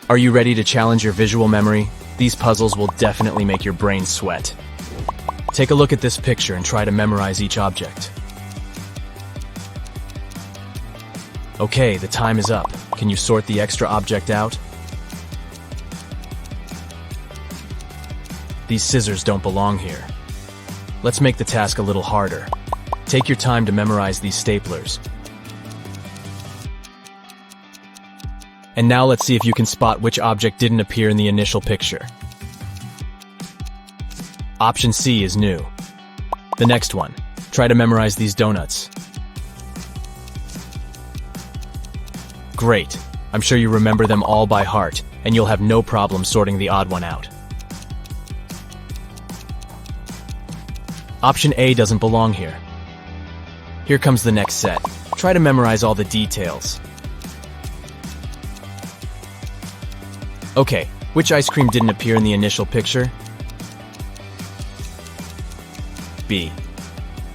Are you ready to challenge your visual memory? These puzzles will definitely make your brain sweat. Take a look at this picture and try to memorize each object. Okay, the time is up. Can you sort the extra object out? These scissors don't belong here. Let's make the task a little harder. Take your time to memorize these staplers. And now let's see if you can spot which object didn't appear in the initial picture. Option C is new. The next one, try to memorize these donuts. Great. I'm sure you remember them all by heart, and you'll have no problem sorting the odd one out. Option A doesn't belong here. Here comes the next set. Try to memorize all the details. Okay, which ice cream didn't appear in the initial picture? B.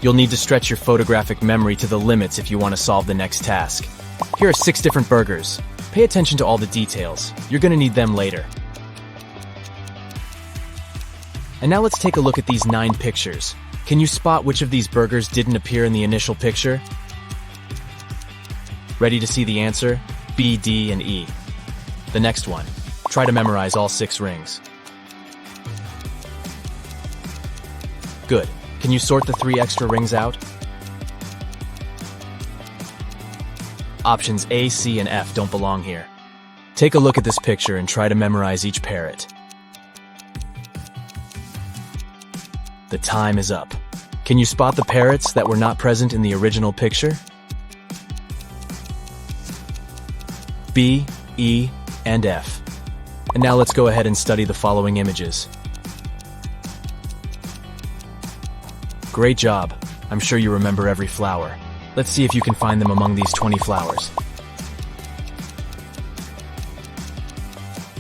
You'll need to stretch your photographic memory to the limits if you want to solve the next task. Here are 6 different burgers. Pay attention to all the details. You're going to need them later. And now let's take a look at these 9 pictures. Can you spot which of these burgers didn't appear in the initial picture? Ready to see the answer? B, D, and E. The next one. Try to memorize all 6 rings. Good. Can you sort the 3 extra rings out? Options A, C, and F don't belong here. Take a look at this picture and try to memorize each parrot. The time is up. Can you spot the parrots that were not present in the original picture? B, E, and F. And now let's go ahead and study the following images. Great job. I'm sure you remember every flower. Let's see if you can find them among these 20 flowers.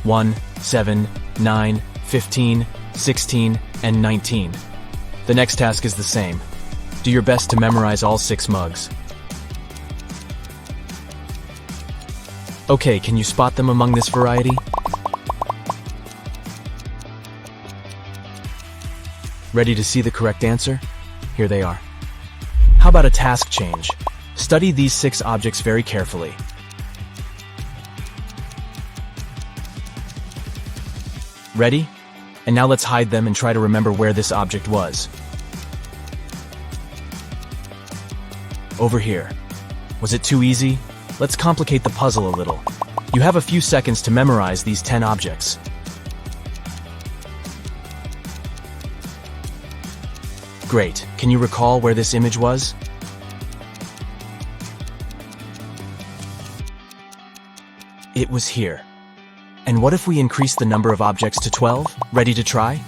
1, 7, 9, 15, 16, and 19. The next task is the same. Do your best to memorize all 6 mugs. Okay, can you spot them among this variety? Ready to see the correct answer? Here they are. How about a task change? Study these 6 objects very carefully. Ready? And now let's hide them and try to remember where this object was. Over here. Was it too easy? Let's complicate the puzzle a little. You have a few seconds to memorize these 10 objects. Great. Can you recall where this image was? It was here. And what if we increase the number of objects to 12? Ready to try?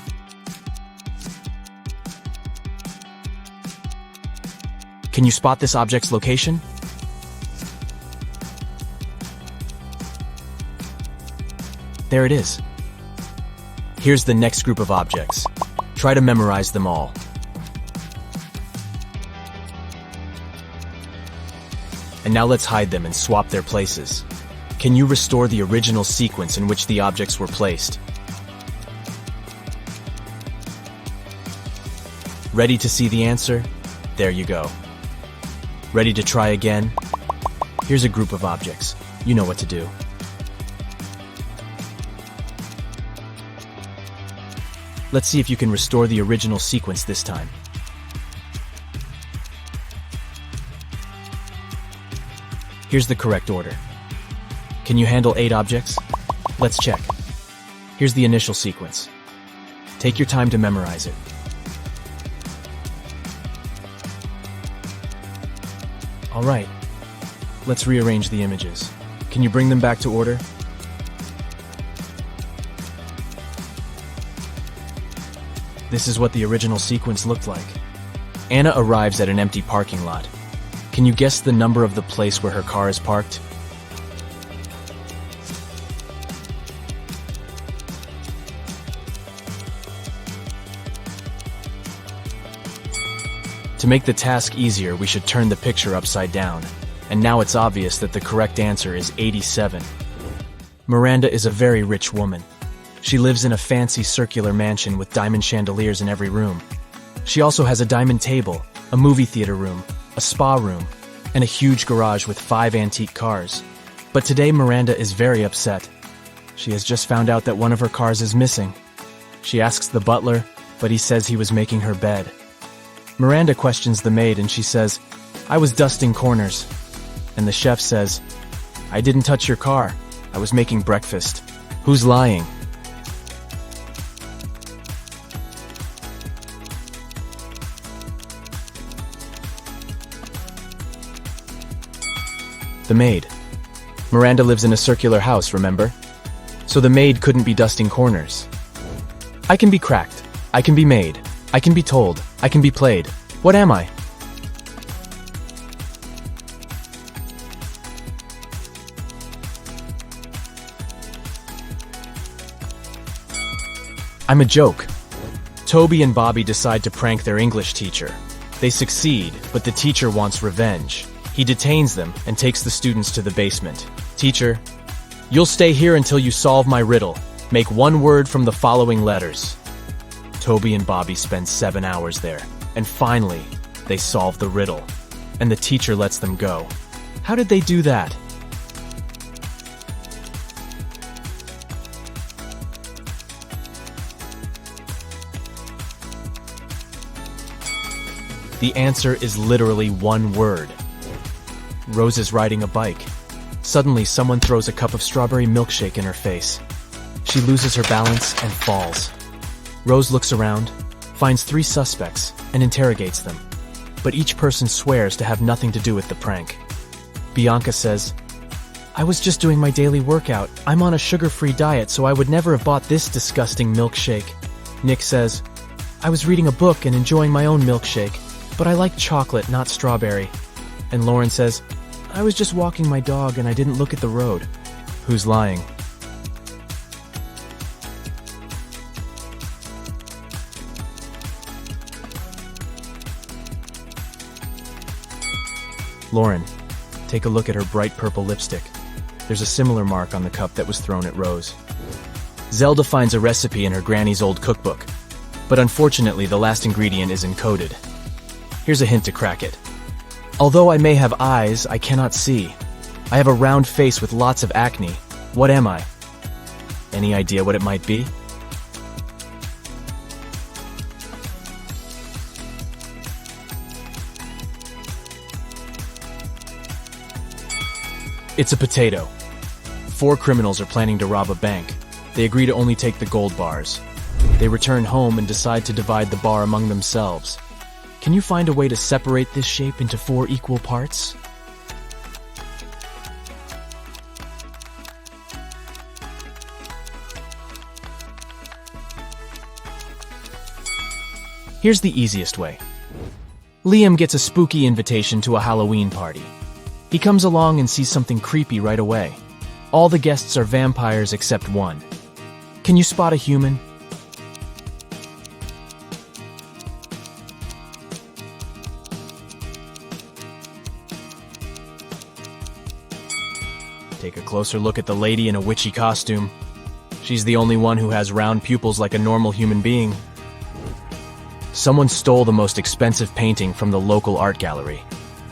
Can you spot this object's location? There it is. Here's the next group of objects. Try to memorize them all. And now let's hide them and swap their places. Can you restore the original sequence in which the objects were placed? Ready to see the answer? There you go. Ready to try again? Here's a group of objects. You know what to do. Let's see if you can restore the original sequence this time. Here's the correct order. Can you handle 8 objects? Let's check. Here's the initial sequence. Take your time to memorize it. All right. Let's rearrange the images. Can you bring them back to order? This is what the original sequence looked like. Anna arrives at an empty parking lot. Can you guess the number of the place where her car is parked? To make the task easier, we should turn the picture upside down. And now it's obvious that the correct answer is 87. Miranda is a very rich woman. She lives in a fancy circular mansion with diamond chandeliers in every room. She also has a diamond table, a movie theater room, a spa room, and a huge garage with 5 antique cars. But today Miranda is very upset. She has just found out that one of her cars is missing. She asks the butler, but he says he was making her bed. Miranda questions the maid and she says, "I was dusting corners." And the chef says, "I didn't touch your car. I was making breakfast." Who's lying? The maid. Miranda lives in a circular house, remember? So the maid couldn't be dusting corners. I can be cracked. I can be made. I can be told. I can be played. What am I? I'm a joke. Toby and Bobby decide to prank their English teacher. They succeed, but the teacher wants revenge. He detains them and takes the students to the basement. "Teacher, you'll stay here until you solve my riddle. Make one word from the following letters." Toby and Bobby spend 7 hours there, and finally, they solve the riddle. And the teacher lets them go. How did they do that? The answer is literally one word. Rose is riding a bike. Suddenly, someone throws a cup of strawberry milkshake in her face. She loses her balance and falls. Rose looks around, finds 3 suspects, and interrogates them. But each person swears to have nothing to do with the prank. Bianca says, "I was just doing my daily workout. I'm on a sugar-free diet, so I would never have bought this disgusting milkshake." Nick says, "I was reading a book and enjoying my own milkshake, but I like chocolate, not strawberry." And Lauren says, "I was just walking my dog and I didn't look at the road." Who's lying? Lauren, take a look at her bright purple lipstick. There's a similar mark on the cup that was thrown at Rose. Zelda finds a recipe in her granny's old cookbook, but unfortunately the last ingredient is encoded. Here's a hint to crack it. Although I may have eyes, I cannot see. I have a round face with lots of acne. What am I? Any idea what it might be? It's a potato. 4 criminals are planning to rob a bank. They agree to only take the gold bars. They return home and decide to divide the bar among themselves. Can you find a way to separate this shape into 4 equal parts? Here's the easiest way. Liam gets a spooky invitation to a Halloween party. He comes along and sees something creepy right away. All the guests are vampires except one. Can you spot a human? Take a closer look at the lady in a witchy costume. She's the only one who has round pupils like a normal human being. Someone stole the most expensive painting from the local art gallery.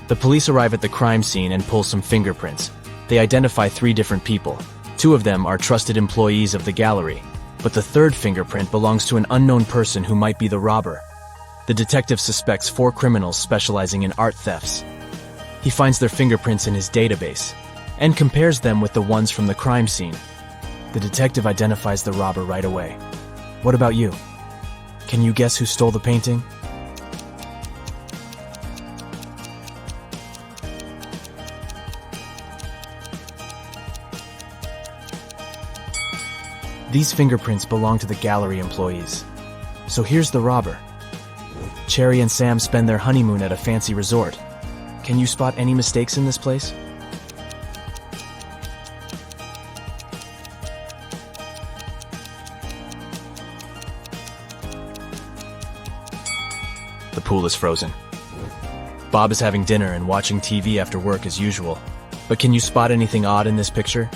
The police arrive at the crime scene and pull some fingerprints. They identify 3 different people. 2 of them are trusted employees of the gallery, but the 3rd fingerprint belongs to an unknown person who might be the robber. The detective suspects 4 criminals specializing in art thefts. He finds their fingerprints in his database and compares them with the ones from the crime scene. The detective identifies the robber right away. What about you? Can you guess who stole the painting? These fingerprints belong to the gallery employees. So here's the robber. Cherry and Sam spend their honeymoon at a fancy resort. Can you spot any mistakes in this place? The pool is frozen. Bob is having dinner and watching TV after work as usual. But can you spot anything odd in this picture?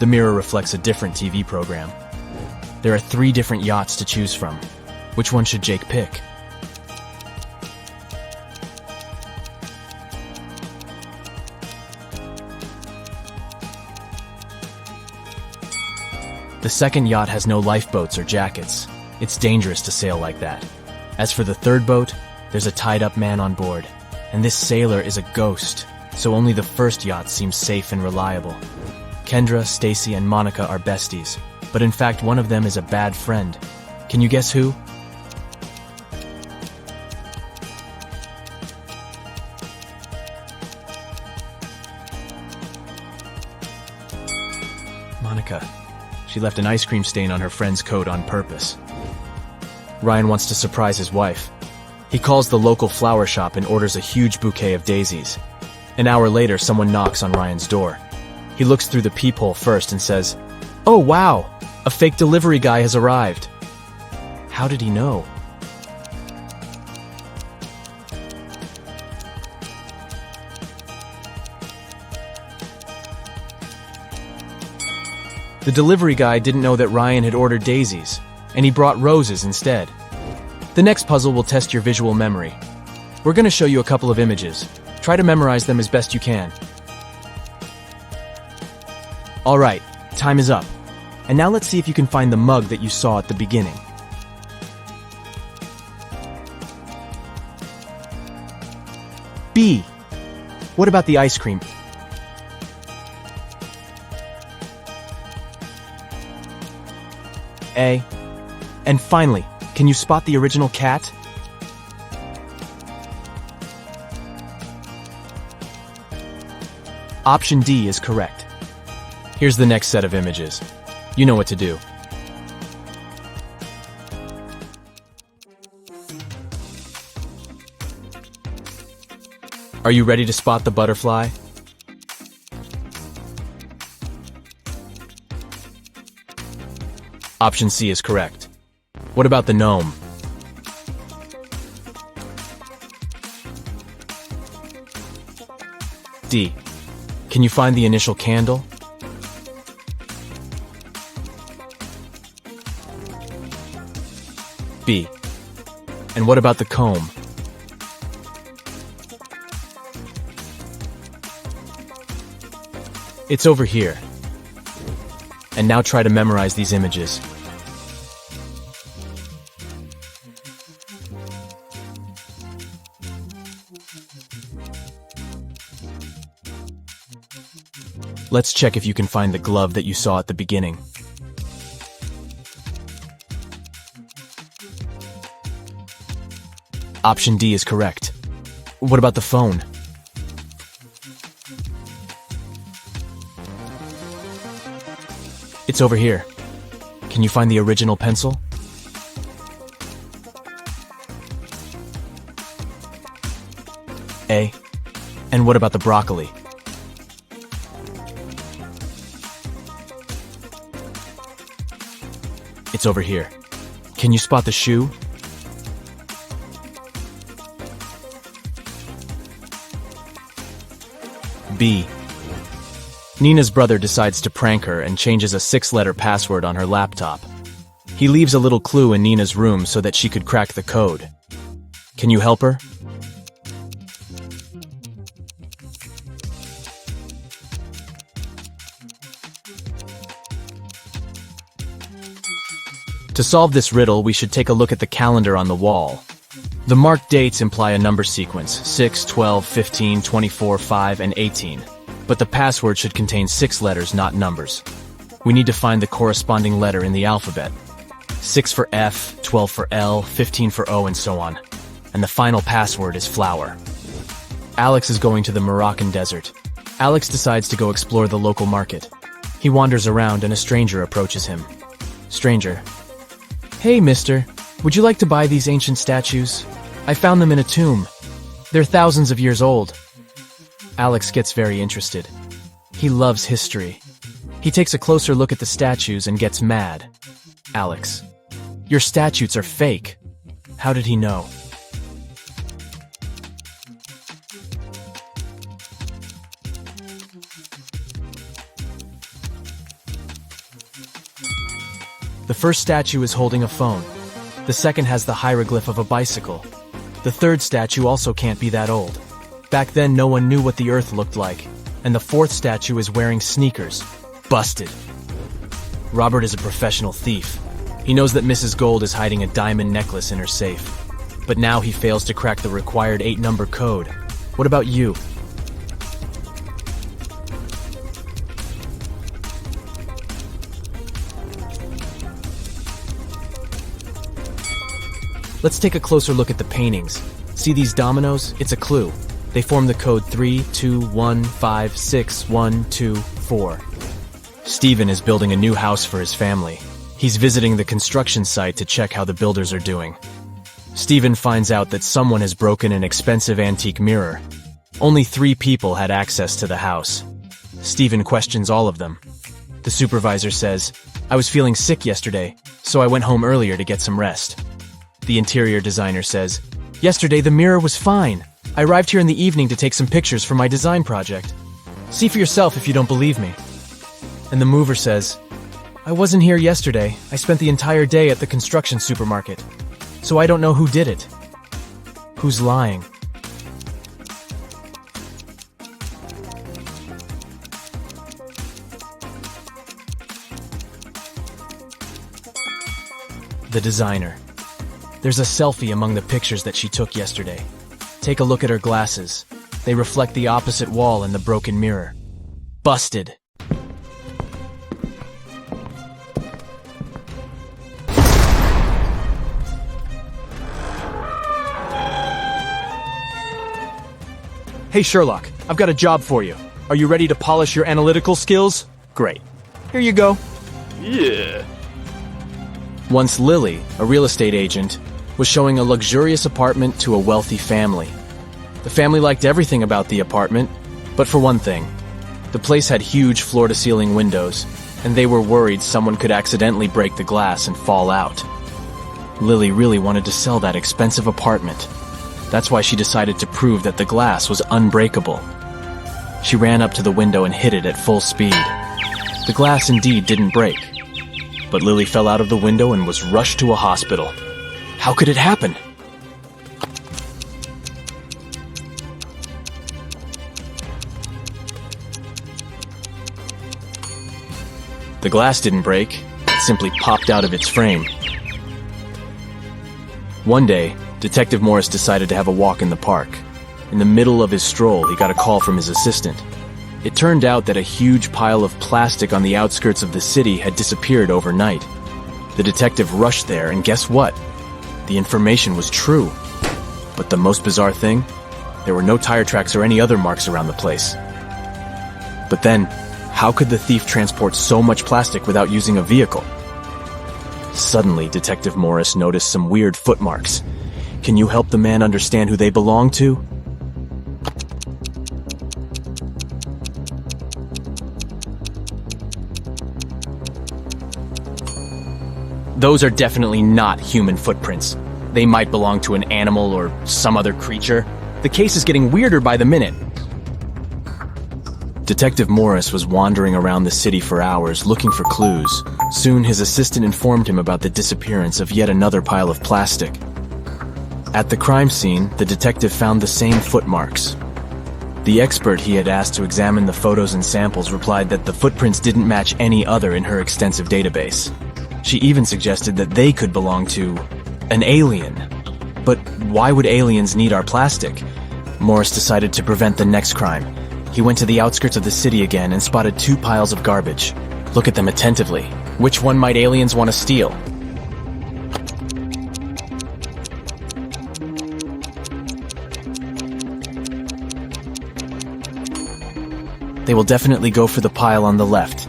The mirror reflects a different TV program. There are 3 different yachts to choose from. Which one should Jake pick? The second yacht has no lifeboats or jackets. It's dangerous to sail like that. As for the third boat, there's a tied-up man on board. And this sailor is a ghost, so only the first yacht seems safe and reliable. Kendra, Stacy, and Monica are besties, but in fact one of them is a bad friend. Can you guess who? Monica. She left an ice cream stain on her friend's coat on purpose. Ryan wants to surprise his wife. He calls the local flower shop and orders a huge bouquet of daisies. An hour later, someone knocks on Ryan's door. He looks through the peephole first and says, "Oh wow, a fake delivery guy has arrived." How did he know? The delivery guy didn't know that Ryan had ordered daisies, and he brought roses instead. The next puzzle will test your visual memory. We're going to show you a couple of images. Try to memorize them as best you can. Alright, time is up. And now let's see if you can find the mug that you saw at the beginning. B. What about the ice cream? A. And finally, can you spot the original cat? Option D is correct. Here's the next set of images. You know what to do. Are you ready to spot the butterfly? Option C is correct. What about the gnome? D. Can you find the initial candle? B. And what about the comb? It's over here. And now try to memorize these images. Let's check if you can find the glove that you saw at the beginning. Option D is correct. What about the phone? It's over here. Can you find the original pencil? A. And what about the broccoli? It's over here. Can you spot the shoe? B. Nina's brother decides to prank her and changes a 6-letter password on her laptop. He leaves a little clue in Nina's room so that she could crack the code. Can you help her? To solve this riddle, we should take a look at the calendar on the wall. The marked dates imply a number sequence, 6, 12, 15, 24, 5, and 18. But the password should contain 6 letters, not numbers. We need to find the corresponding letter in the alphabet. 6 for F, 12 for L, 15 for O, and so on. And the final password is flower. Alex is going to the Moroccan desert. Alex decides to go explore the local market. He wanders around and a stranger approaches him. Stranger. Hey, mister. Would you like to buy these ancient statues? I found them in a tomb. They're thousands of years old. Alex gets very interested. He loves history. He takes a closer look at the statues and gets mad. Alex. Your statues are fake. How did he know? The first statue is holding a phone. The second has the hieroglyph of a bicycle. The third statue also can't be that old. Back then, no one knew what the Earth looked like. And the fourth statue is wearing sneakers. Busted. Robert is a professional thief. He knows that Mrs. Gold is hiding a diamond necklace in her safe. But now he fails to crack the required 8-number code. What about you? Let's take a closer look at the paintings. See these dominoes? It's a clue. They form the code 3, 2, 1, 5, 6, 1, 2, 4. Stephen is building a new house for his family. He's visiting the construction site to check how the builders are doing. Stephen finds out that someone has broken an expensive antique mirror. Only 3 people had access to the house. Stephen questions all of them. The supervisor says, "I was feeling sick yesterday, so I went home earlier to get some rest." The interior designer says, "Yesterday the mirror was fine. I arrived here in the evening to take some pictures for my design project. See for yourself if you don't believe me." And the mover says, "I wasn't here yesterday. I spent the entire day at the construction supermarket. So I don't know who did it." Who's lying? The designer. There's a selfie among the pictures that she took yesterday. Take a look at her glasses. They reflect the opposite wall in the broken mirror. Busted. Hey Sherlock, I've got a job for you. Are you ready to polish your analytical skills? Great. Here you go. Yeah. Once Lily, a real estate agent, was showing a luxurious apartment to a wealthy family. The family liked everything about the apartment, but for one thing, the place had huge floor-to-ceiling windows, and they were worried someone could accidentally break the glass and fall out. Lily really wanted to sell that expensive apartment. That's why she decided to prove that the glass was unbreakable. She ran up to the window and hit it at full speed. The glass indeed didn't break, but Lily fell out of the window and was rushed to a hospital. How could it happen? The glass didn't break, it simply popped out of its frame. One day, Detective Morris decided to have a walk in the park. In the middle of his stroll, he got a call from his assistant. It turned out that a huge pile of plastic on the outskirts of the city had disappeared overnight. The detective rushed there, and guess what? The information was true. But the most bizarre thing? There were no tire tracks or any other marks around the place. But then, how could the thief transport so much plastic without using a vehicle? Suddenly, Detective Morris noticed some weird footmarks. Can you help the man understand who they belong to? Those are definitely not human footprints. They might belong to an animal or some other creature. The case is getting weirder by the minute. Detective Morris was wandering around the city for hours looking for clues. Soon his assistant informed him about the disappearance of yet another pile of plastic. At the crime scene, the detective found the same footmarks. The expert he had asked to examine the photos and samples replied that the footprints didn't match any other in her extensive database. She even suggested that they could belong to an alien. But why would aliens need our plastic? Morris decided to prevent the next crime. He went to the outskirts of the city again and spotted 2 piles of garbage. Look at them attentively. Which one might aliens want to steal? They will definitely go for the pile on the left.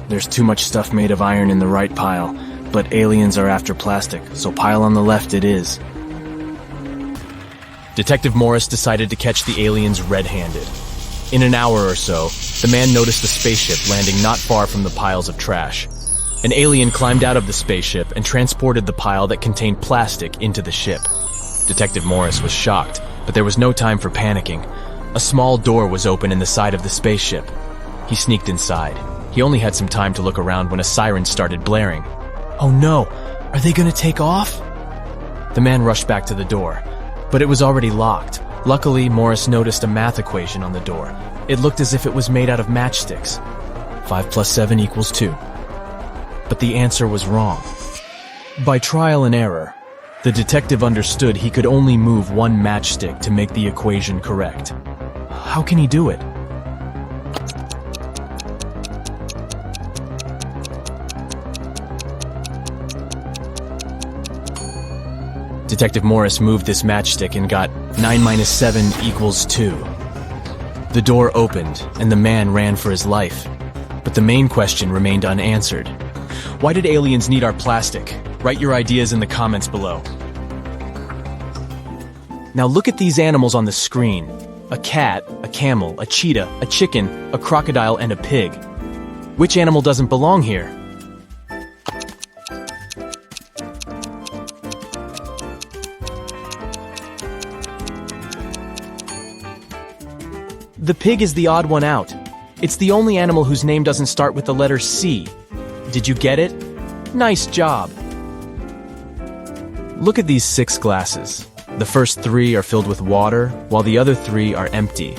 There's too much stuff made of iron in the right pile, but aliens are after plastic, so pile on the left it is. Detective Morris decided to catch the aliens red-handed. In an hour or so, the man noticed a spaceship landing not far from the piles of trash. An alien climbed out of the spaceship and transported the pile that contained plastic into the ship. Detective Morris was shocked, but there was no time for panicking. A small door was open in the side of the spaceship. He sneaked inside. He only had some time to look around when a siren started blaring. Oh no, are they gonna take off? The man rushed back to the door, but it was already locked. Luckily, Morris noticed a math equation on the door. It looked as if it was made out of matchsticks. 5 plus 7 equals 2. But the answer was wrong. By trial and error, the detective understood he could only move one matchstick to make the equation correct. How can he do it? Detective Morris moved this matchstick and got 9 minus 7 equals 2. The door opened, and the man ran for his life. But the main question remained unanswered. Why did aliens need our plastic? Write your ideas in the comments below. Now look at these animals on the screen. A cat, a camel, a cheetah, a chicken, a crocodile, and a pig. Which animal doesn't belong here? The pig is the odd one out. It's the only animal whose name doesn't start with the letter C. Did you get it? Nice job! Look at these 6 glasses. The first 3 are filled with water, while the other 3 are empty.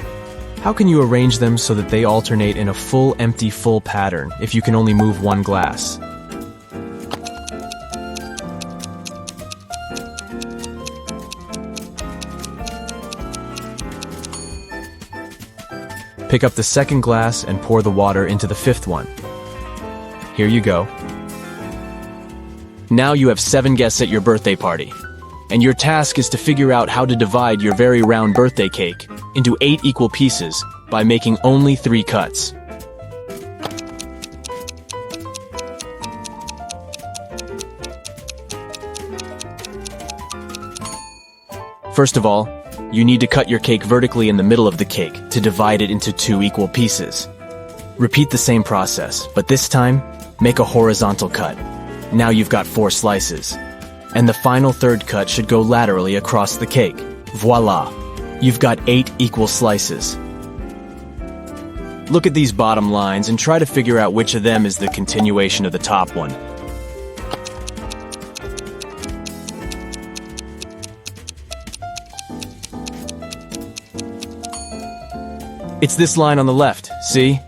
How can you arrange them so that they alternate in a full, empty, full pattern if you can only move one glass? Pick up the second glass and pour the water into the 5th one. Here you go. Now you have 7 guests at your birthday party. And your task is to figure out how to divide your very round birthday cake into 8 equal pieces by making only 3 cuts. First of all, you need to cut your cake vertically in the middle of the cake to divide it into 2 equal pieces. Repeat the same process, but this time, make a horizontal cut. Now you've got 4 slices. And the final 3rd cut should go laterally across the cake. Voila! You've got 8 equal slices. Look at these bottom lines and try to figure out which of them is the continuation of the top one. It's this line on the left, see?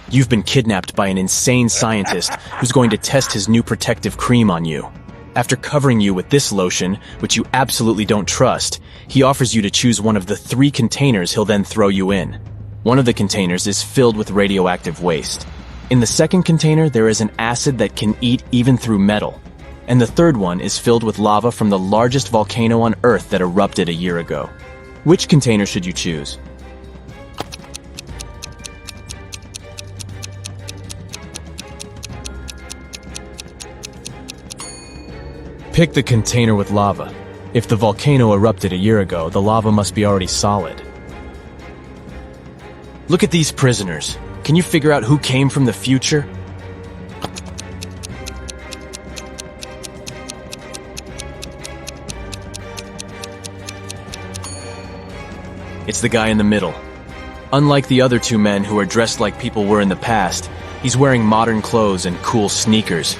You've been kidnapped by an insane scientist who's going to test his new protective cream on you. After covering you with this lotion, which you absolutely don't trust, he offers you to choose one of the 3 containers he'll then throw you in. One of the containers is filled with radioactive waste. In the second container, there is an acid that can eat even through metal. And the third one is filled with lava from the largest volcano on Earth that erupted a year ago. Which container should you choose? Pick the container with lava. If the volcano erupted a year ago, the lava must be already solid. Look at these prisoners. Can you figure out who came from the future? It's the guy in the middle. Unlike the other 2 men who are dressed like people were in the past, he's wearing modern clothes and cool sneakers.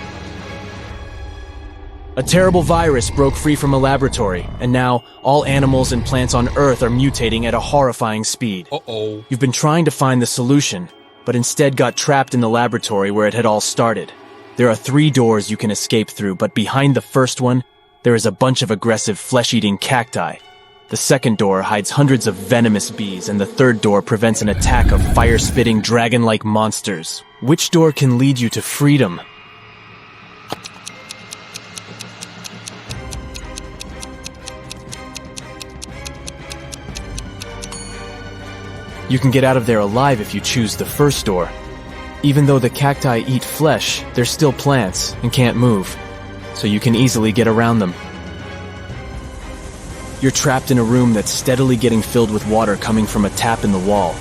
A terrible virus broke free from a laboratory, and now all animals and plants on Earth are mutating at a horrifying speed. Uh-oh. You've been trying to find the solution, but instead got trapped in the laboratory where it had all started. There are 3 doors you can escape through, but behind the first one, there is a bunch of aggressive flesh-eating cacti. The second door hides hundreds of venomous bees, and the third door prevents an attack of fire-spitting dragon-like monsters. Which door can lead you to freedom? You can get out of there alive if you choose the first door. Even though the cacti eat flesh, they're still plants and can't move, so you can easily get around them. You're trapped in a room that's steadily getting filled with water coming from a tap in the wall.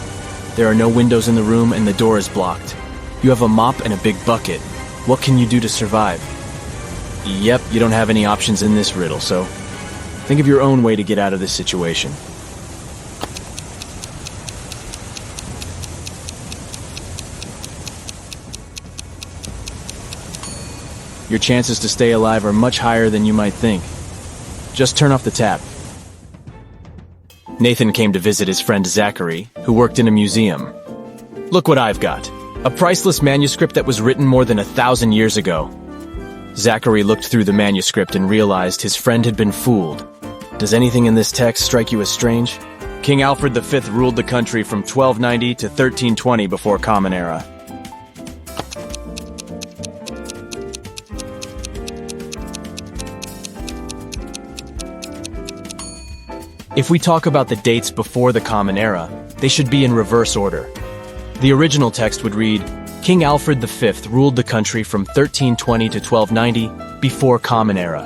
There are no windows in the room and the door is blocked. You have a mop and a big bucket. What can you do to survive? Yep, you don't have any options in this riddle, so think of your own way to get out of this situation. Your chances to stay alive are much higher than you might think. Just turn off the tap. Nathan came to visit his friend Zachary, who worked in a museum. Look what I've got. A priceless manuscript that was written more than 1,000 years ago. Zachary looked through the manuscript and realized his friend had been fooled. Does anything in this text strike you as strange? King Alfred V ruled the country from 1290 to 1320 before Common Era. If we talk about the dates before the Common Era, they should be in reverse order. The original text would read, King Alfred V ruled the country from 1320 to 1290 before Common Era.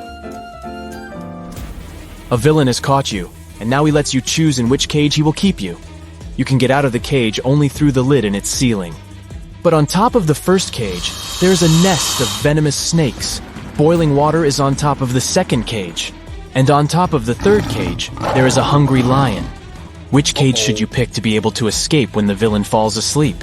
A villain has caught you, and now he lets you choose in which cage he will keep you. You can get out of the cage only through the lid in its ceiling. But on top of the first cage, there is a nest of venomous snakes. Boiling water is on top of the second cage. And on top of the third cage, there is a hungry lion. Which cage should you pick to be able to escape when the villain falls asleep?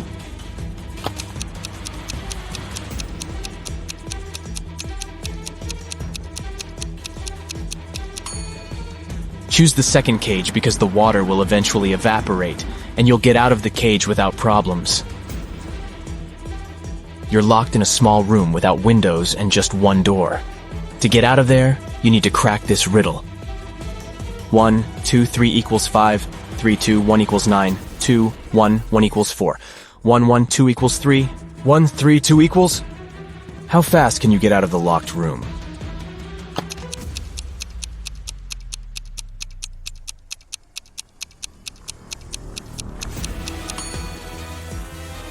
Choose the second cage because the water will eventually evaporate, and you'll get out of the cage without problems. You're locked in a small room without windows and just one door. To get out of there, you need to crack this riddle. 1, 2, 3 equals 5, 3, 2, 1 equals 9, 2, 1, 1 equals 4, 1, 1, 2 equals 3, 1, 3, 2 equals... How fast can you get out of the locked room?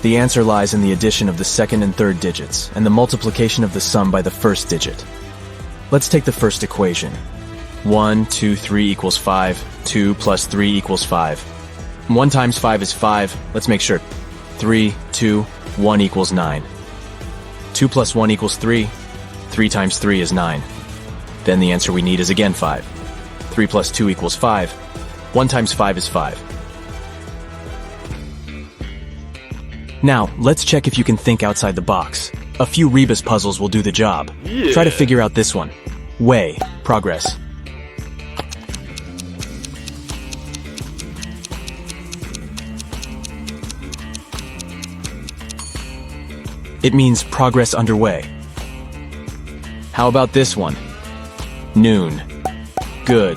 The answer lies in the addition of the second and third digits, and the multiplication of the sum by the first digit. Let's take the first equation. 1, 2, 3 equals 5, 2 plus 3 equals 5. 1 times 5 is 5, let's make sure. 3, 2, 1 equals 9. 2 plus 1 equals 3, 3 times 3 is 9. Then the answer we need is again 5. 3 plus 2 equals 5, 1 times 5 is 5. Now, let's check if you can think outside the box. A few rebus puzzles will do the job. Try to figure out this one. Way, progress. It means progress underway. How about this one? Noon. Good.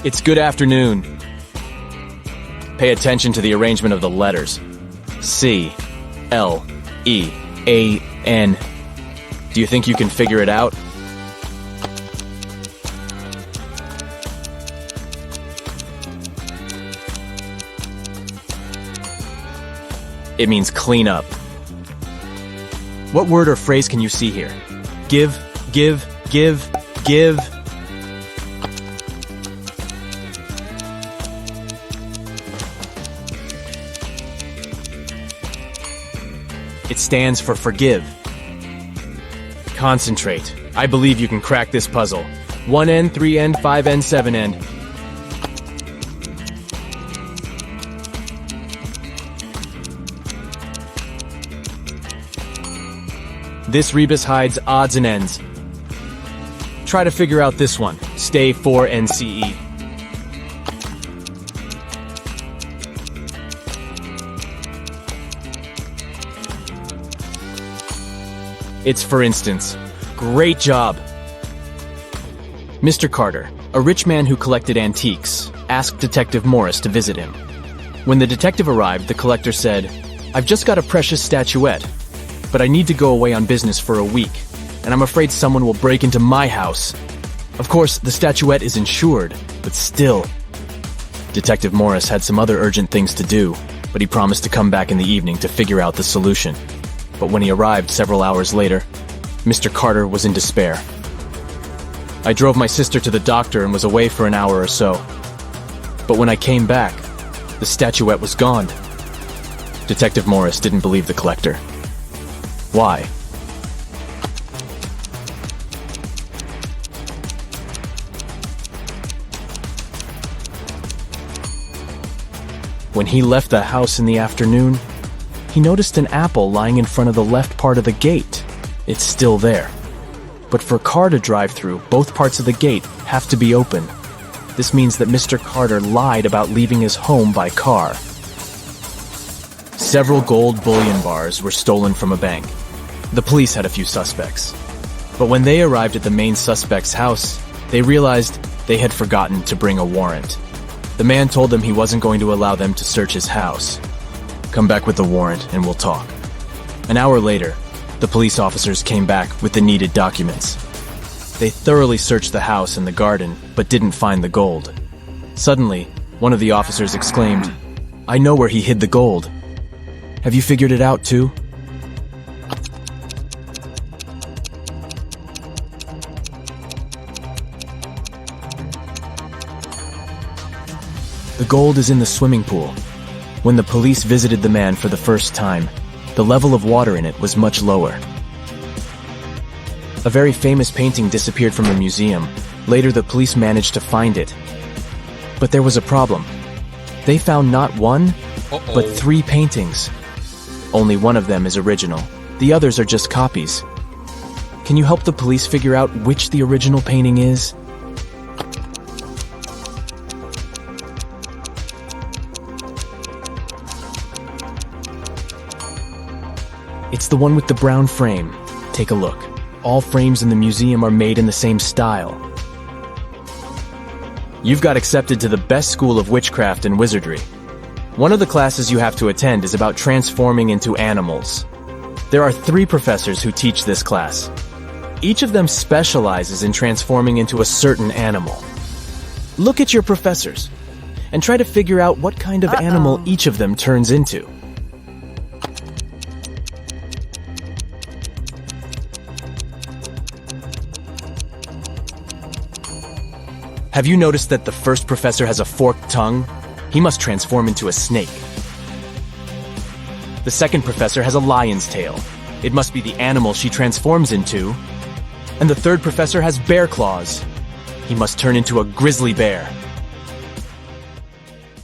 It's good afternoon. Pay attention to the arrangement of the letters. C, L, E, A, N. Do you think you can figure it out? It means clean up. What word or phrase can you see here? Give, give, give, give. It stands for forgive. Concentrate. I believe you can crack this puzzle. 1N, 3N, 5N, 7N. This rebus hides odds and ends. Try to figure out this one. Stay 4NCE. It's for instance. Great job! Mr. Carter, a rich man who collected antiques, asked Detective Morris to visit him. When the detective arrived, the collector said, "I've just got a precious statuette, but I need to go away on business for a week, and I'm afraid someone will break into my house." Of course, the statuette is insured, but still. Detective Morris had some other urgent things to do, but he promised to come back in the evening to figure out the solution. But when he arrived several hours later, Mr. Carter was in despair. I drove my sister to the doctor and was away for an hour or so. But when I came back, the statuette was gone. Detective Morris didn't believe the collector. Why? When he left the house in the afternoon, he noticed an apple lying in front of the left part of the gate. It's still there. But for a car to drive through, both parts of the gate have to be open. This means that Mr. Carter lied about leaving his home by car. Several gold bullion bars were stolen from a bank. The police had a few suspects. But when they arrived at the main suspect's house, they realized they had forgotten to bring a warrant. The man told them he wasn't going to allow them to search his house. Come back with the warrant and we'll talk. An hour later, the police officers came back with the needed documents. They thoroughly searched the house and the garden, but didn't find the gold. Suddenly, one of the officers exclaimed, "I know where he hid the gold. Have you figured it out too?" The gold is in the swimming pool. When the police visited the man for the first time, the level of water in it was much lower. A very famous painting disappeared from the museum. Later, the police managed to find it. But there was a problem. They found not one, but 3 paintings. Only one of them is original. The others are just copies. Can you help the police figure out which the original painting is? It's the one with the brown frame. Take a look. All frames in the museum are made in the same style. You've got accepted to the best school of witchcraft and wizardry. One of the classes you have to attend is about transforming into animals. There are 3 professors who teach this class. Each of them specializes in transforming into a certain animal. Look at your professors and try to figure out what kind of animal each of them turns into. Have you noticed that the first professor has a forked tongue? He must transform into a snake. The second professor has a lion's tail. It must be the animal she transforms into. And the third professor has bear claws. He must turn into a grizzly bear.